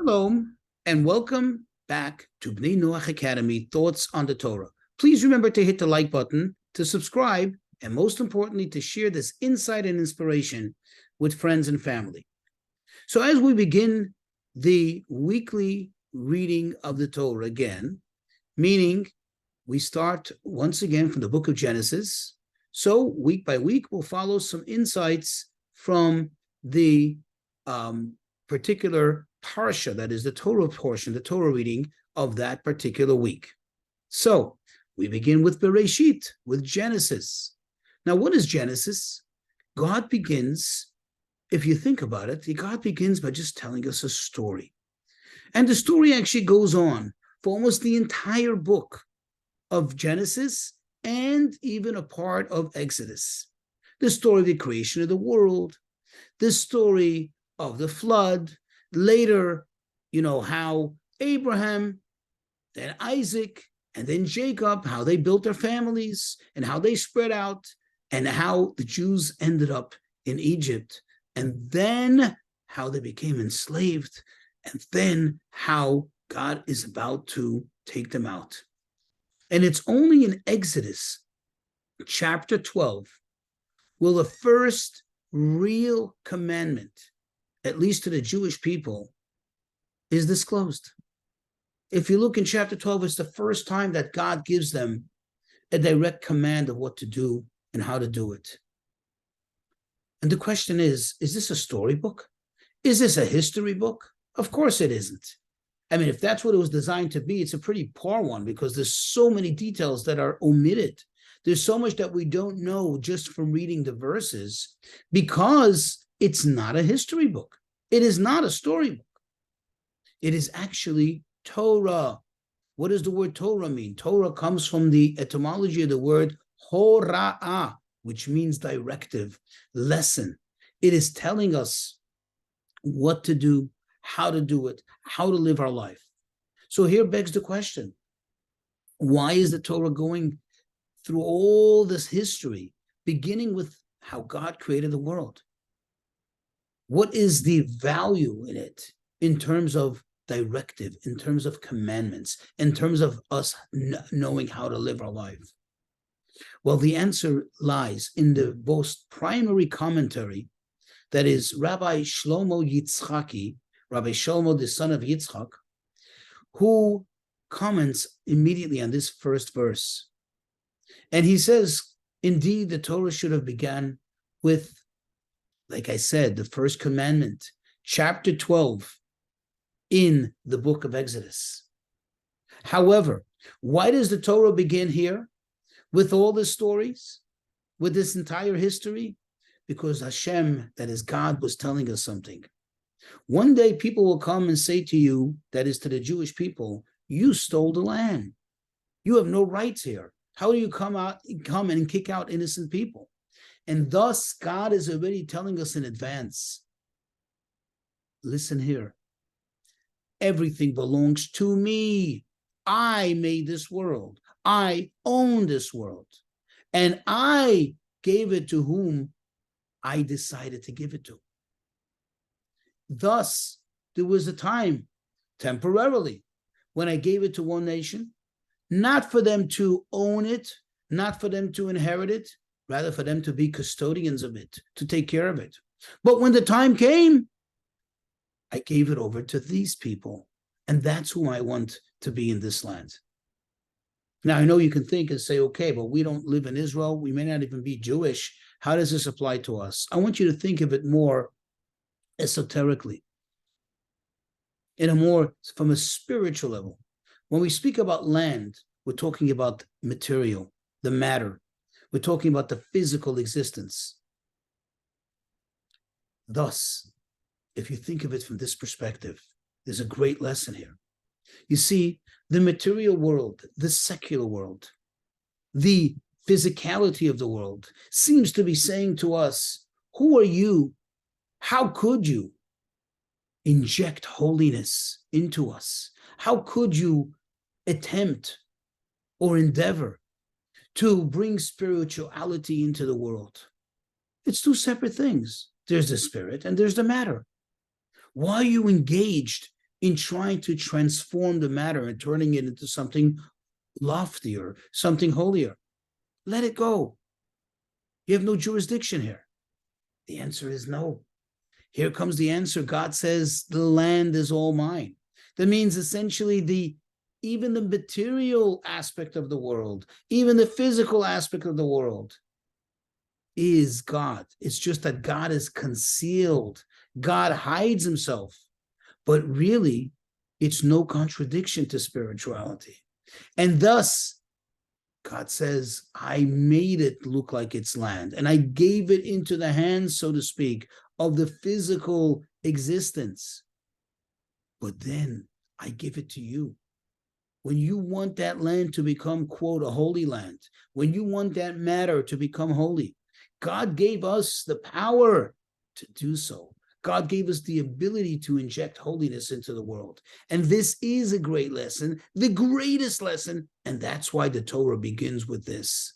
Shalom, and welcome back to Bnei Noach Academy, Thoughts on the Torah. Please remember to hit the like button, to subscribe, and most importantly, to share this insight and inspiration with friends and family. So as we begin the weekly reading of the Torah again, meaning we start once again from the book of Genesis, so week by week, we'll follow some insights from the particular parsha, that is the Torah portion, the Torah reading of that particular week. So we begin with Bereshit, with Genesis. Now, what is Genesis? God begins, if you think about it, God begins by just telling us a story. And the story actually goes on for almost the entire book of Genesis and even a part of Exodus. The story of the creation of the world, the story of the flood, later, how Abraham, then Isaac, and then Jacob, how they built their families and how they spread out, and how the Jews ended up in Egypt, and then how they became enslaved, and then how God is about to take them out. And it's only in Exodus chapter 12 will the first real commandment, at least to the Jewish people, is disclosed. If you look in chapter 12, it's the first time that God gives them a direct command of what to do and how to do it. And the question is this a storybook? Is this a history book? Of course it isn't. I mean, if that's what it was designed to be, it's a pretty poor one because there's so many details that are omitted. There's so much that we don't know just from reading the verses because it's not a history book. It is not a storybook. It is actually Torah. What does the word Torah mean? Torah comes from the etymology of the word hora'ah, which means directive, lesson. It is telling us what to do, how to do it, how to live our life. So here begs the question, why is the Torah going through all this history, beginning with how God created the world? What is the value in it in terms of directive, in terms of commandments, in terms of us knowing how to live our life? Well, the answer lies in the most primary commentary, that is Rabbi Shlomo Yitzchaki, Rabbi Shlomo, the son of Yitzchak, who comments immediately on this first verse. And he says, indeed, the Torah should have begun with, like I said, the first commandment, chapter 12 in the book of Exodus. However, why does the Torah begin here with all the stories, with this entire history? Because Hashem, that is God, was telling us something. One day people will come and say to you, that is to the Jewish people, you stole the land. You have no rights here. How do you come and kick out innocent people? And thus, God is already telling us in advance, listen here, everything belongs to me. I made this world. I own this world. And I gave it to whom I decided to give it to. Thus, there was a time, temporarily, when I gave it to one nation, not for them to own it, not for them to inherit it, rather for them to be custodians of it, to take care of it. But when the time came, I gave it over to these people, and that's who I want to be in this land. Now, I know you can think and say, okay, but we don't live in Israel. We may not even be Jewish. How does this apply to us? I want you to think of it more esoterically, from a spiritual level. When we speak about land, we're talking about material, the matter. We're talking about the physical existence. Thus, if you think of it from this perspective, there's a great lesson here. You see, the material world, the secular world, the physicality of the world seems to be saying to us, who are you? How could you inject holiness into us? How could you attempt or endeavor to bring spirituality into the world? It's two separate things. There's the spirit and there's the matter. Why are you engaged in trying to transform the matter and turning it into something loftier, something holier. Let it go. You have no jurisdiction here. The answer is no. Here comes the answer. God says the land is all mine. That means essentially even the material aspect of the world, even the physical aspect of the world is God. It's just that God is concealed. God hides himself. But really, it's no contradiction to spirituality. And thus, God says, I made it look like it's land, and I gave it into the hands, so to speak, of the physical existence. But then I give it to you. When you want that land to become, quote, a holy land, when you want that matter to become holy, God gave us the power to do so. God gave us the ability to inject holiness into the world. And this is a great lesson, the greatest lesson. And that's why the Torah begins with this.